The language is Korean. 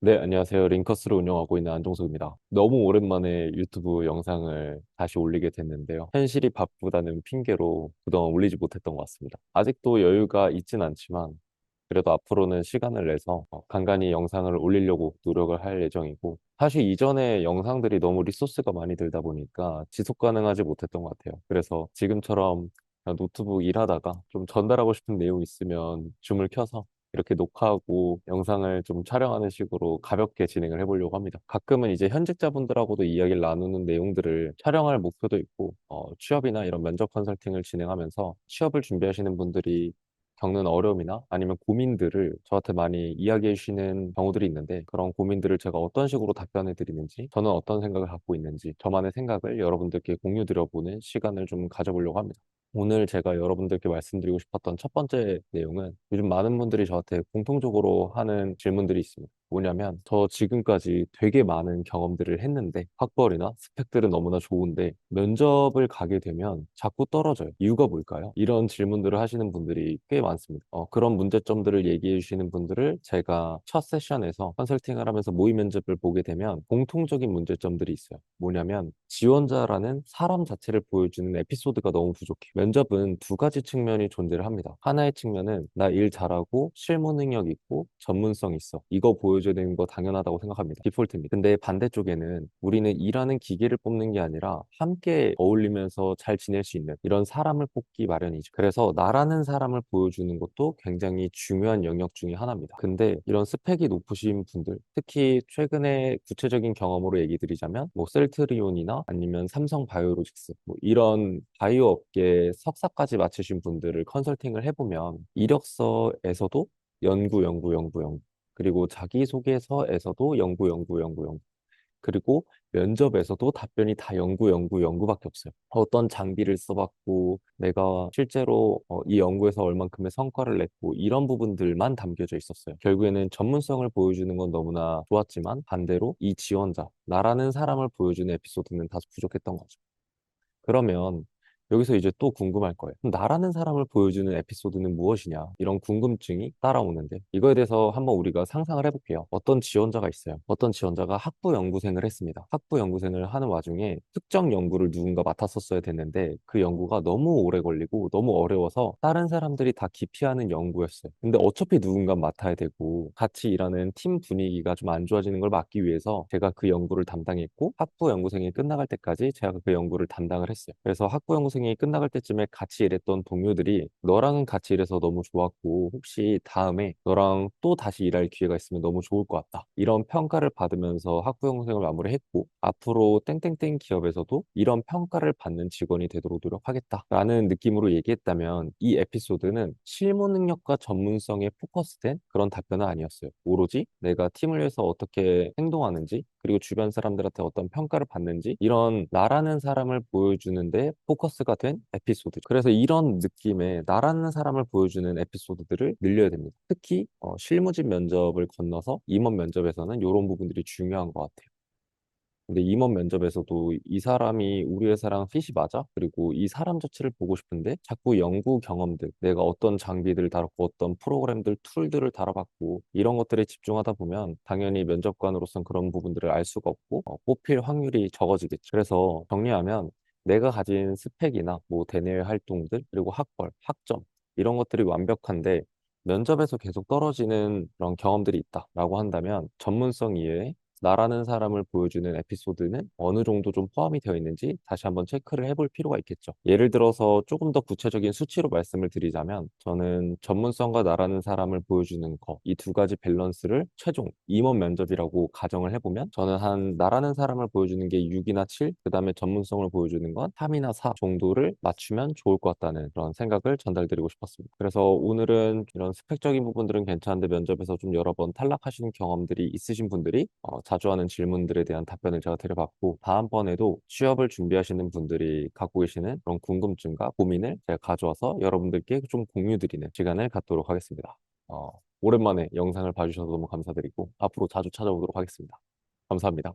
네, 안녕하세요. 링커스를 운영하고 있는 안종석입니다. 너무 오랜만에 유튜브 영상을 다시 올리게 됐는데요. 현실이 바쁘다는 핑계로 그동안 올리지 못했던 것 같습니다. 아직도 여유가 있진 않지만 그래도 앞으로는 시간을 내서 간간히 영상을 올리려고 노력을 할 예정이고 사실 이전에 영상들이 너무 리소스가 많이 들다 보니까 지속 가능하지 못했던 것 같아요. 그래서 지금처럼 그냥 노트북 일하다가 좀 전달하고 싶은 내용 있으면 줌을 켜서 이렇게 녹화하고 영상을 좀 촬영하는 식으로 가볍게 진행을 해보려고 합니다. 가끔은 이제 현직자분들하고도 이야기를 나누는 내용들을 촬영할 목표도 있고, 취업이나 이런 면접 컨설팅을 진행하면서 취업을 준비하시는 분들이 겪는 어려움이나 아니면 고민들을 저한테 많이 이야기해 주시는 경우들이 있는데 그런 고민들을 제가 어떤 식으로 답변해 드리는지 저는 어떤 생각을 갖고 있는지 저만의 생각을 여러분들께 공유 드려보는 시간을 좀 가져보려고 합니다. 오늘 제가 여러분들께 말씀드리고 싶었던 첫 번째 내용은 요즘 많은 분들이 저한테 공통적으로 하는 질문들이 있습니다. 뭐냐면 저 지금까지 되게 많은 경험들을 했는데 학벌이나 스펙들은 너무나 좋은데 면접을 가게 되면 자꾸 떨어져요. 이유가 뭘까요? 이런 질문들을 하시는 분들이 꽤 많습니다. 그런 문제점들을 얘기해 주시는 분들을 제가 첫 세션에서 컨설팅을 하면서 모의 면접을 보게 되면 공통적인 문제점들이 있어요. 뭐냐면 지원자라는 사람 자체를 보여주는 에피소드가 너무 부족해요. 면접은 두 가지 측면이 존재를 합니다. 하나의 측면은 나 일 잘하고 실무 능력 있고 전문성 있어. 이거 보여줘야 되는 거 당연하다고 생각합니다. 디폴트입니다. 근데 반대쪽에는 우리는 일하는 기계를 뽑는 게 아니라 함께 어울리면서 잘 지낼 수 있는 이런 사람을 뽑기 마련이죠. 그래서 나라는 사람을 보여주는 것도 굉장히 중요한 영역 중에 하나입니다. 근데 이런 스펙이 높으신 분들, 특히 최근에 구체적인 경험으로 얘기 드리자면 뭐 셀트리온이나 아니면 삼성 바이오로직스 뭐 이런 바이오 업계 석사까지 마치신 분들을 컨설팅을 해보면 이력서에서도 연구, 연구, 연구, 연구 그리고 자기소개서에서도 연구, 연구, 연구, 연구 그리고 면접에서도 답변이 다 연구, 연구, 연구밖에 없어요. 어떤 장비를 써봤고, 내가 실제로 이 연구에서 얼만큼의 성과를 냈고, 이런 부분들만 담겨져 있었어요. 결국에는 전문성을 보여주는 건 너무나 좋았지만, 반대로 이 지원자, 나라는 사람을 보여주는 에피소드는 다소 부족했던 거죠. 그러면 여기서 이제 또 궁금할 거예요. 그럼 나라는 사람을 보여주는 에피소드는 무엇이냐? 이런 궁금증이 따라오는데 이거에 대해서 한번 우리가 상상을 해볼게요. 어떤 지원자가 있어요. 어떤 지원자가 학부 연구생을 했습니다. 학부 연구생을 하는 와중에 특정 연구를 누군가 맡았었어야 됐는데 그 연구가 너무 오래 걸리고 너무 어려워서 다른 사람들이 다 기피하는 연구였어요. 근데 어차피 누군가 맡아야 되고 같이 일하는 팀 분위기가 좀 안 좋아지는 걸 막기 위해서 제가 그 연구를 담당했고 학부 연구생이 끝나갈 때까지 제가 그 연구를 담당을 했어요. 그래서 학부 연구생이 끝나갈 때쯤에 같이 일했던 동료들이 너랑은 같이 일해서 너무 좋았고 혹시 다음에 너랑 또 다시 일할 기회가 있으면 너무 좋을 것 같다. 이런 평가를 받으면서 학부 연구생을 마무리했고 앞으로 땡땡땡 기업에서도 이런 평가를 받는 직원이 되도록 노력하겠다라는 느낌으로 얘기했다면 이 에피소드는 실무 능력과 전문성에 포커스된 그런 답변은 아니었어요. 오로지 내가 팀을 위해서 어떻게 행동하는지 그리고 주변 사람들한테 어떤 평가를 받는지 이런 나라는 사람을 보여주는데 포커스가 된 에피소드. 그래서 이런 느낌의 나라는 사람을 보여주는 에피소드들을 늘려야 됩니다. 특히 실무진 면접을 건너서 임원 면접에서는 이런 부분들이 중요한 것 같아요. 근데 임원 면접에서도 이 사람이 우리 회사랑 핏이 맞아? 그리고 이 사람 자체를 보고 싶은데 자꾸 연구 경험들, 내가 어떤 장비들을 다뤘고 어떤 프로그램들, 툴들을 다뤄봤고 이런 것들에 집중하다 보면 당연히 면접관으로서는 그런 부분들을 알 수가 없고 뽑힐 확률이 적어지겠죠. 그래서 정리하면 내가 가진 스펙이나 뭐 대내외 활동들, 그리고 학벌, 학점 이런 것들이 완벽한데 면접에서 계속 떨어지는 그런 경험들이 있다라고 한다면 전문성 이외에 나라는 사람을 보여주는 에피소드는 어느 정도 좀 포함이 되어 있는지 다시 한번 체크를 해볼 필요가 있겠죠. 예를 들어서 조금 더 구체적인 수치로 말씀을 드리자면 저는 전문성과 나라는 사람을 보여주는 거, 이 두 가지 밸런스를 최종 임원 면접이라고 가정을 해보면 저는 한 나라는 사람을 보여주는 게 6이나 7, 그 다음에 전문성을 보여주는 건 3이나 4 정도를 맞추면 좋을 것 같다는 그런 생각을 전달드리고 싶었습니다. 그래서 오늘은 이런 스펙적인 부분들은 괜찮은데 면접에서 좀 여러 번 탈락하시는 경험들이 있으신 분들이 자주 하는 질문들에 대한 답변을 제가 드려봤고 다음번에도 취업을 준비하시는 분들이 갖고 계시는 그런 궁금증과 고민을 제가 가져와서 여러분들께 좀 공유드리는 시간을 갖도록 하겠습니다. 오랜만에 영상을 봐주셔서 너무 감사드리고 앞으로 자주 찾아오도록 하겠습니다. 감사합니다.